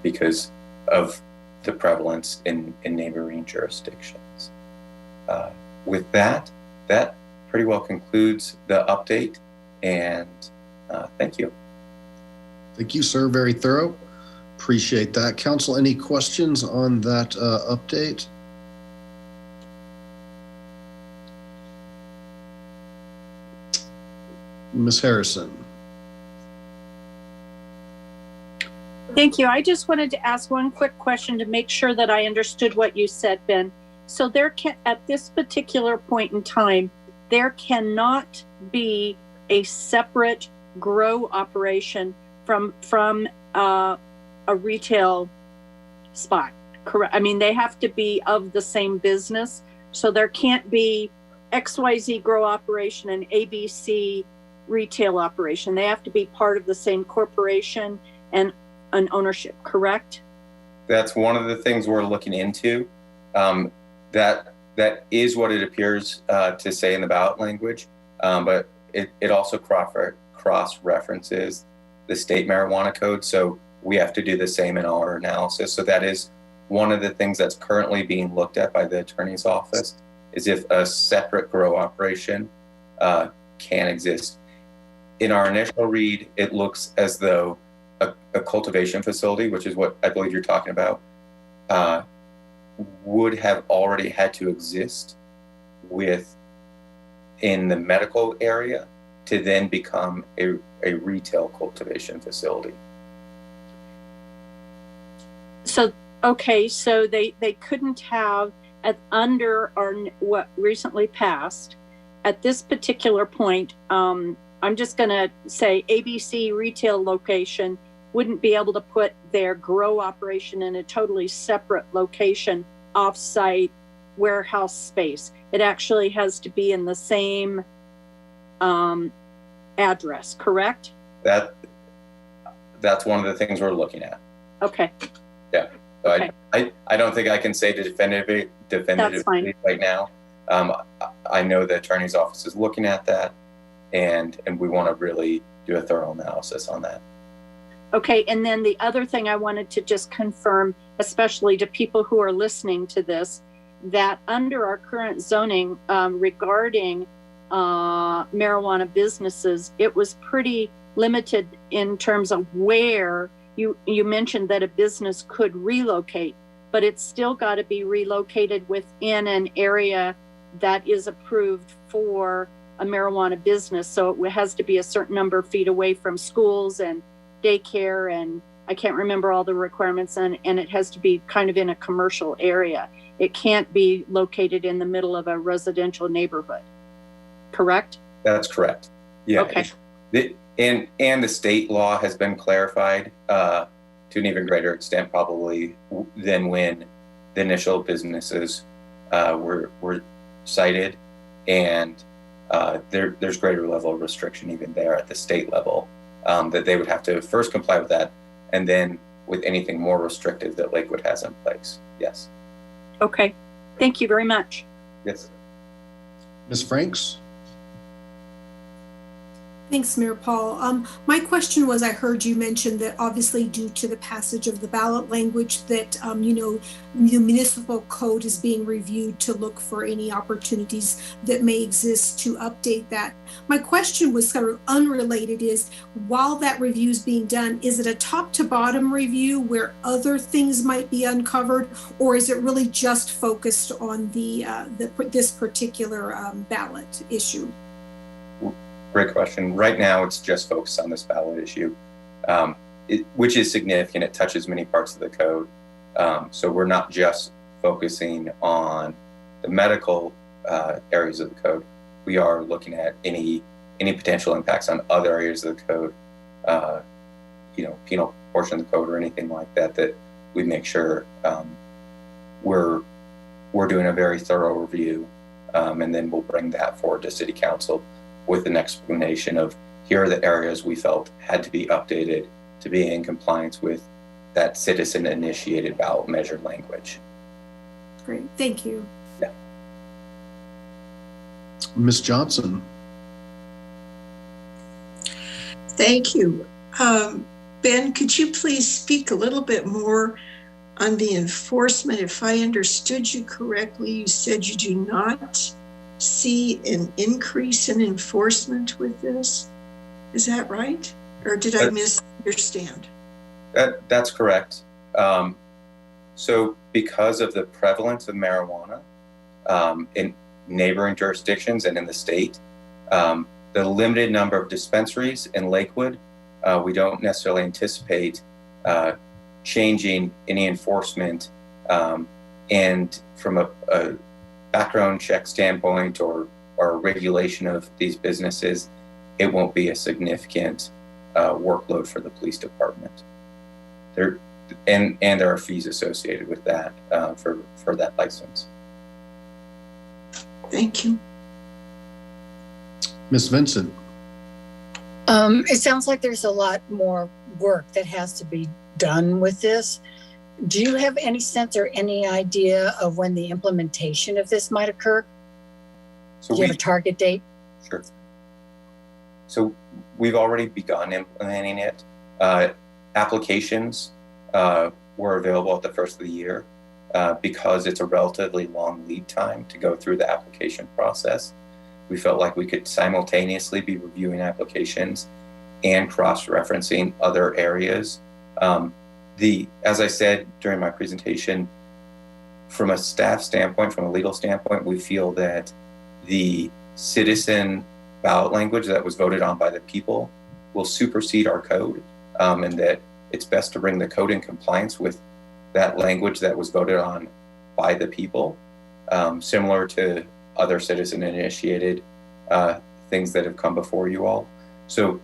S10: because of the prevalence in neighboring jurisdictions. With that pretty well concludes the update, and thank you.
S1: Thank you, sir. Very thorough. Appreciate that. Council, any questions on that update? Ms. Harrison.
S9: Thank you. I just wanted to ask one quick question to make sure that I understood what you said, Ben. So there can, at this particular point in time, there cannot be a separate grow operation from a retail spot, correct? I mean, they have to be of the same business. So there can't be XYZ grow operation and ABC retail operation. They have to be part of the same corporation and an ownership, correct?
S10: That's one of the things we're looking into. That is what it appears to say in the ballot language, but it also cross references the state marijuana code. So we have to do the same in our analysis. So that is one of the things that's currently being looked at by the attorney's office, is if a separate grow operation can exist. In our initial read, it looks as though a cultivation facility, which is what I believe you're talking about, would have already had to exist in the medical area to then become a retail cultivation facility. So,
S9: okay, so they couldn't have under what recently passed at this particular point. I'm just going to say ABC retail location wouldn't be able to put their grow operation in a totally separate location, off-site warehouse space. It actually has to be in the same address, correct?
S10: That's one of the things we're looking at.
S9: Okay.
S10: Yeah. So
S9: okay.
S10: I don't think I can say definitively right now. I know the attorney's office is looking at that, and we want to really do a thorough analysis on that.
S9: Okay, and then the other thing I wanted to just confirm, especially to people who are listening to this, that under our current zoning regarding marijuana businesses, it was pretty limited in terms of where you mentioned that a business could relocate, but it's still got to be relocated within an area that is approved for a marijuana business. So it has to be a certain number of feet away from schools and daycare, and I can't remember all the requirements, and it has to be kind of in a commercial area. It can't be located in the middle of a residential neighborhood, correct?
S10: That's correct. Yeah.
S9: Okay.
S10: And the state law has been clarified to an even greater extent probably than when the initial businesses were cited, and there's greater level of restriction even there at the state level. That they would have to first comply with that, and then with anything more restrictive that Lakewood has in place. Yes.
S9: Okay. Thank you very much.
S10: Yes.
S1: Ms. Franks?
S11: Thanks, Mayor Paul. My question was, I heard you mention that obviously due to the passage of the ballot language that, the municipal code is being reviewed to look for any opportunities that may exist to update that. My question was sort of unrelated is, while that review is being done, is it a top to bottom review where other things might be uncovered, or is it really just focused on this particular ballot issue?
S10: Great question. Right now, it's just focused on this ballot issue, which is significant. It touches many parts of the code. So we're not just focusing on the medical areas of the code. We are looking at any potential impacts on other areas of the code, penal portion of the code or anything like that, that we make sure we're doing a very thorough review, and then we'll bring that forward to City Council with an explanation of here are the areas we felt had to be updated to be in compliance with that citizen-initiated ballot measure language.
S11: Great, thank you.
S10: Yeah.
S1: Ms. Johnson.
S12: Thank you. Ben, could you please speak a little bit more on the enforcement? If I understood you correctly, you said you do not see an increase in enforcement with this. Is that right? Or did I misunderstand?
S10: That's correct. So because of the prevalence of marijuana in neighboring jurisdictions and in the state, the limited number of dispensaries in Lakewood, we don't necessarily anticipate changing any enforcement. And from a background check standpoint or regulation of these businesses, it won't be a significant workload for the police department. There are fees associated with that for that license.
S12: Thank you.
S1: Ms. Vincent.
S13: It sounds like there's a lot more work that has to be done with this. Do you have any sense or any idea of when the implementation of this might occur? Do you have a target date?
S10: Sure. So we've already begun implementing it. Applications were available at the first of the year because it's a relatively long lead time to go through the application process. We felt like we could simultaneously be reviewing applications and cross-referencing other areas. As I said during my presentation, from a staff standpoint, from a legal standpoint, we feel that the citizen ballot language that was voted on by the people will supersede our code, and that it's best to bring the code in compliance with that language that was voted on by the people, similar to other citizen-initiated things that have come before you all. So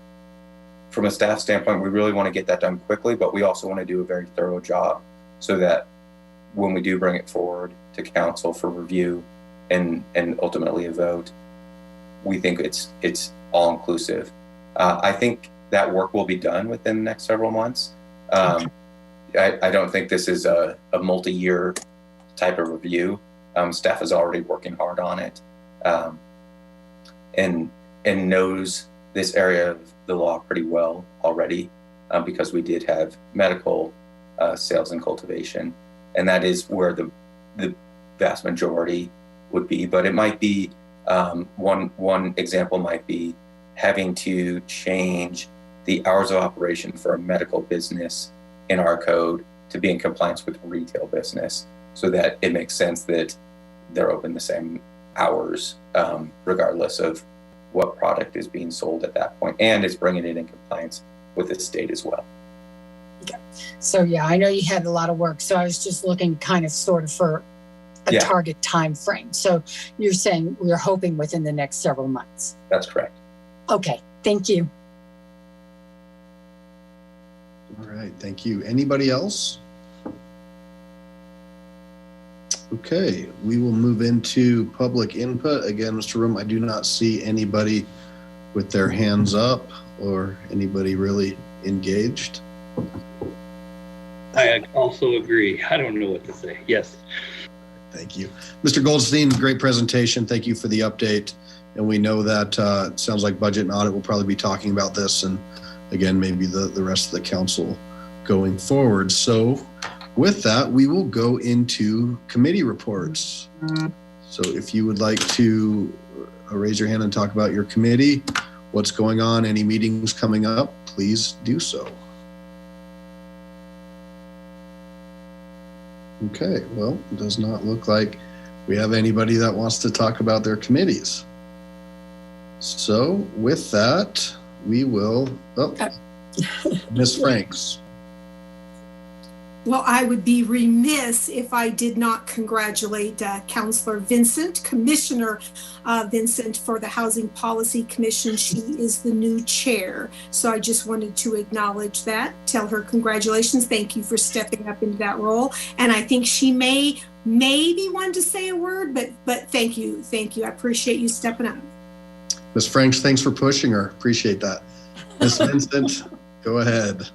S10: from a staff standpoint, we really want to get that done quickly, but we also want to do a very thorough job so that when we do bring it forward to council for review and ultimately a vote, we think it's all inclusive. I think that work will be done within the next several months. I don't think this is a multi-year type of review. Staff is already working hard on it and knows this area of the law pretty well already because we did have medical sales and cultivation, and that is where the vast majority would be. But it might be one example might be having to change the hours of operation for a medical business in our code to be in compliance with retail business, so that it makes sense that they're open the same hours regardless of what product is being sold at that point, and it's bringing it in compliance with the state as well.
S13: Okay. So yeah, I know you had a lot of work, so I was just looking kind of sort of for a target time frame. So you're saying we're hoping within the next several months.
S10: That's correct.
S13: Okay, thank you.
S1: All right, thank you. Anybody else? Okay, we will move into public input. Again, Mr. Room, I do not see anybody with their hands up or anybody really engaged.
S2: I also agree. I don't know what to say. Yes.
S1: Thank you. Mr. Goldstein, great presentation. Thank you for the update. And we know that it sounds like Budget and Audit will probably be talking about this, and again, maybe the rest of the council going forward. So with that, we will go into committee reports. So if you would like to raise your hand and talk about your committee, what's going on, any meetings coming up, please do so. Okay, well, it does not look like we have anybody that wants to talk about their committees. So with that, we will, Ms. Franks.
S11: Well, I would be remiss if I did not congratulate Councillor Vincent, Commissioner Vincent, for the Housing Policy Commission. She is the new chair. So I just wanted to acknowledge that, tell her congratulations. Thank you for stepping up into that role. And I think she maybe want to say a word, but thank you. Thank you. I appreciate you stepping up.
S1: Ms. Franks, thanks for pushing her. Appreciate that. Ms. Vincent, go ahead.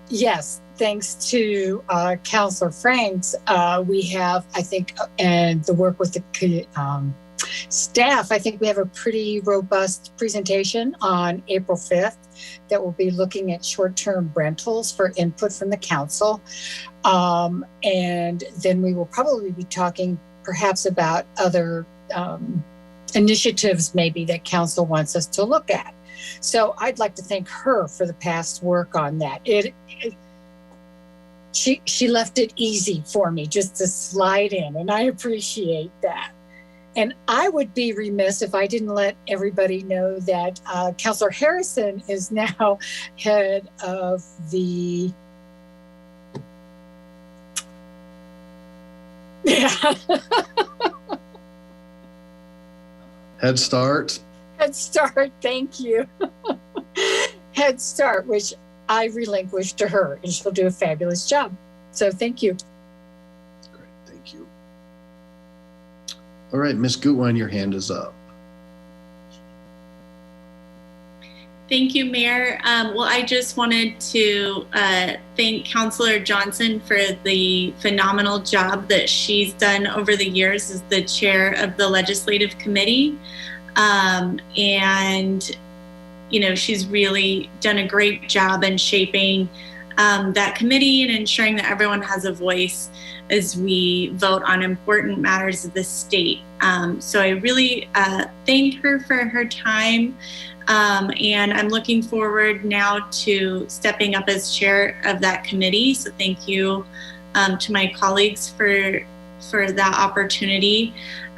S13: Yes, thanks to Councillor Franks, we have, I think, and the work with the staff, I think we have a pretty robust presentation on April 5th that will be looking at short-term rentals for input from the council. And then we will probably be talking perhaps about other initiatives maybe that council wants us to look at. So I'd like to thank her for the past work on that. She left it easy for me just to slide in, and I appreciate that. And I would be remiss if I didn't let everybody know that Councillor Harrison is now head of the
S1: Head Start.
S13: Head Start, thank you. Head Start, which I relinquished to her, and she'll do a fabulous job. So thank you.
S1: Great, thank you. All right, Ms. Gutwein, your hand is up.
S4: Thank you, Mayor. Well, I just wanted to thank Councillor Johnson for the phenomenal job that she's done over the years as the chair of the Legislative Committee. And, you know, she's really done a great job in shaping that committee and ensuring that everyone has a voice as we vote on important matters of the state. So I really thank her for her time. And I'm looking forward now to stepping up as chair of that committee. So thank you to my colleagues for that opportunity.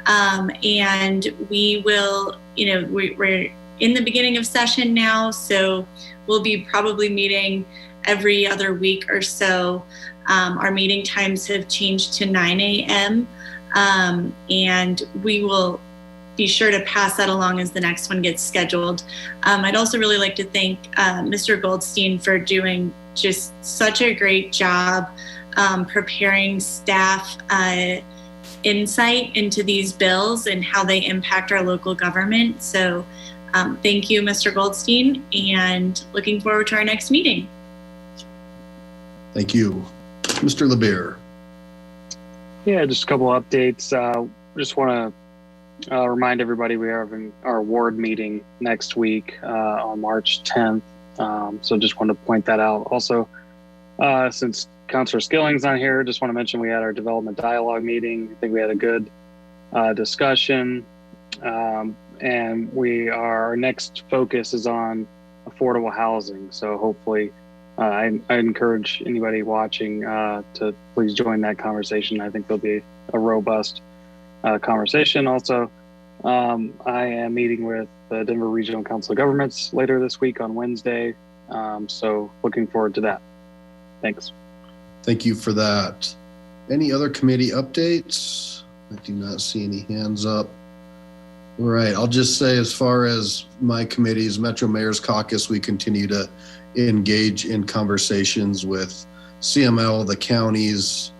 S4: And we will, you know, we're in the beginning of session now, so we'll be probably meeting every other week or so. Our meeting times have changed to 9 a.m. And we will be sure to pass that along as the next one gets scheduled. I'd also really like to thank Mr. Goldstein for doing just such a great job preparing staff insight into these bills and how they impact our local government. So thank you, Mr. Goldstein, and looking forward to our next meeting.
S1: Thank you. Mr. LeBeer.
S14: Yeah, just a couple updates. Just want to remind everybody we are having our ward meeting next week on March 10th. So just wanted to point that out. Also, since Councilor Skilling's on here, just want to mention we had our development dialogue meeting. I think we had a good discussion. And our next focus is on affordable housing. So hopefully, I encourage anybody watching to please join that conversation. I think there'll be a robust conversation. Also, I am meeting with the Denver Regional Council of Governments later this week on Wednesday. So looking forward to that. Thanks.
S1: Thank you for that. Any other committee updates? I do not see any hands up. All right, I'll just say as far as my committees, Metro Mayor's Caucus, we continue to engage in conversations with CML, the counties,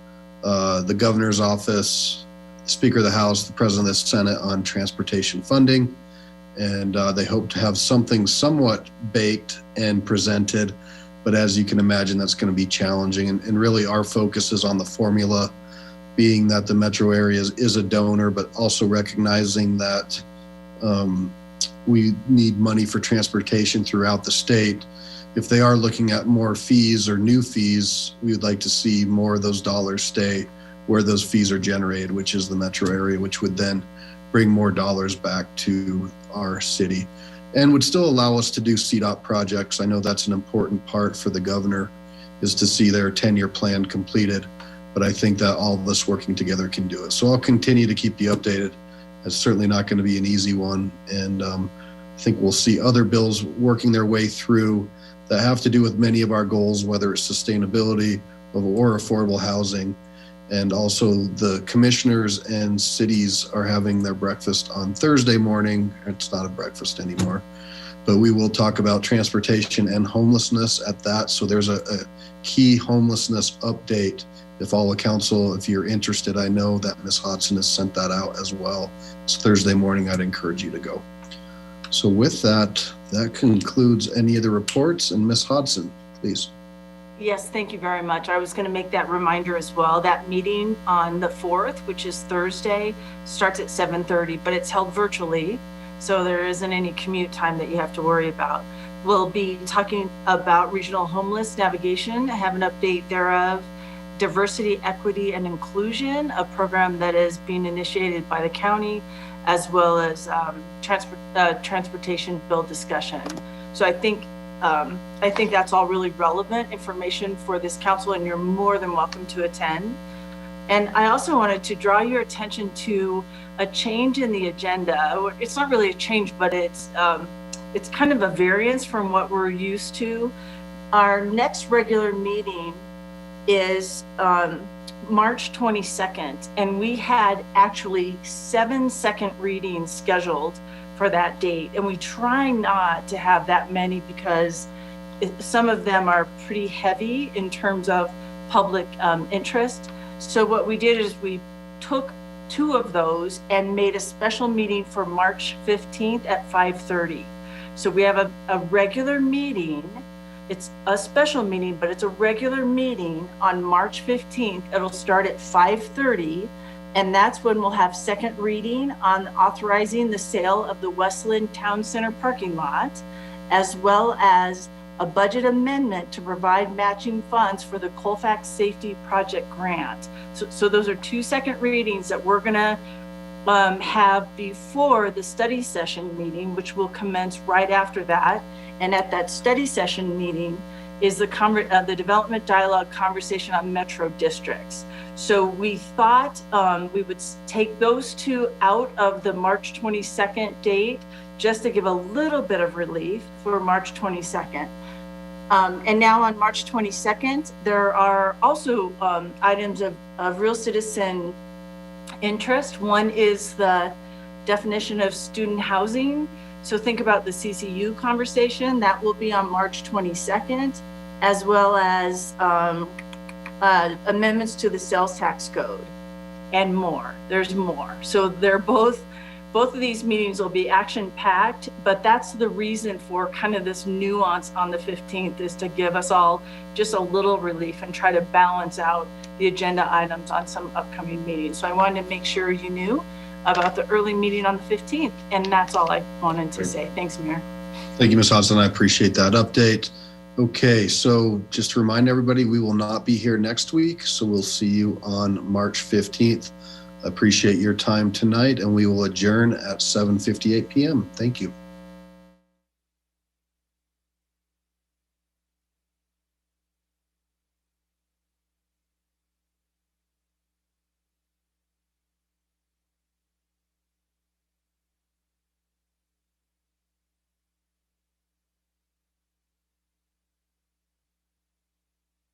S1: the governor's office, the Speaker of the House, the President of the Senate on transportation funding. And they hope to have something somewhat baked and presented. But as you can imagine, that's going to be challenging. And really our focus is on the formula being that the metro area is a donor, but also recognizing that we need money for transportation throughout the state. If they are looking at more fees or new fees, we would like to see more of those dollars stay where those fees are generated, which is the metro area, which would then bring more dollars back to our city and would still allow us to do CDOT projects. I know that's an important part for the governor, is to see their 10-year plan completed. But I think that all of us working together can do it. So I'll continue to keep you updated. It's certainly not going to be an easy one. And I think we'll see other bills working their way through that have to do with many of our goals, whether it's sustainability or affordable housing. And also the commissioners and cities are having their breakfast on Thursday morning. It's not a breakfast anymore, but we will talk about transportation and homelessness at that. So there's a key homelessness update. If all the council, if you're interested, I know that Ms. Hodson has sent that out as well. It's Thursday morning. I'd encourage you to go. So with that, that concludes any of the reports. And Ms. Hodson, please.
S15: Yes, thank you very much. I was going to make that reminder as well. That meeting on the 4th, which is Thursday, starts at 7:30, but it's held virtually. So there isn't any commute time that you have to worry about. We'll be talking about regional homeless navigation. I have an update thereof. Diversity, equity, and inclusion, a program that is being initiated by the county, as well as transportation bill discussion. So I think that's all really relevant information for this council, and you're more than welcome to attend. And I also wanted to draw your attention to a change in the agenda. It's not really a change, but it's kind of a variance from what we're used to. Our next regular meeting is March 22nd, and we had actually 7 second readings scheduled for that date. And we try not to have that many because some of them are pretty heavy in terms of public interest. So what we did is we took 2 of those and made a special meeting for March 15th at 5:30. So we have a regular meeting. It's a special meeting, but it's a regular meeting on March 15th. It'll start at 5:30, and that's when we'll have second reading on authorizing the sale of the Westland Town Center parking lot, as well as a budget amendment to provide matching funds for the Colfax Safety Project grant. So those are 2 second readings that we're gonna have before the study session meeting, which will commence right after that. And at that study session meeting is the development dialogue conversation on metro districts. So we thought we would take those 2 out of the March 22nd date, just to give a little bit of relief for March 22nd. And now on March 22nd, there are also items of real citizen interest. One is the definition of student housing. So think about the CCU conversation. That will be on March 22nd, as well as amendments to the sales tax code and more. There's more. So they're both of these meetings will be action packed, but that's the reason for kind of this nuance on the 15th, is to give us all just a little relief and try to balance out the agenda items on some upcoming meetings. So I wanted to make sure you knew about the early meeting on the 15th. And that's all I wanted to say. Thanks, Mayor.
S1: Thank you, Ms. Hodson. I appreciate that update. Okay, so just to remind everybody, we will not be here next week. So we'll see you on March 15th. Appreciate your time tonight, and we will adjourn at 7:58 p.m. Thank you.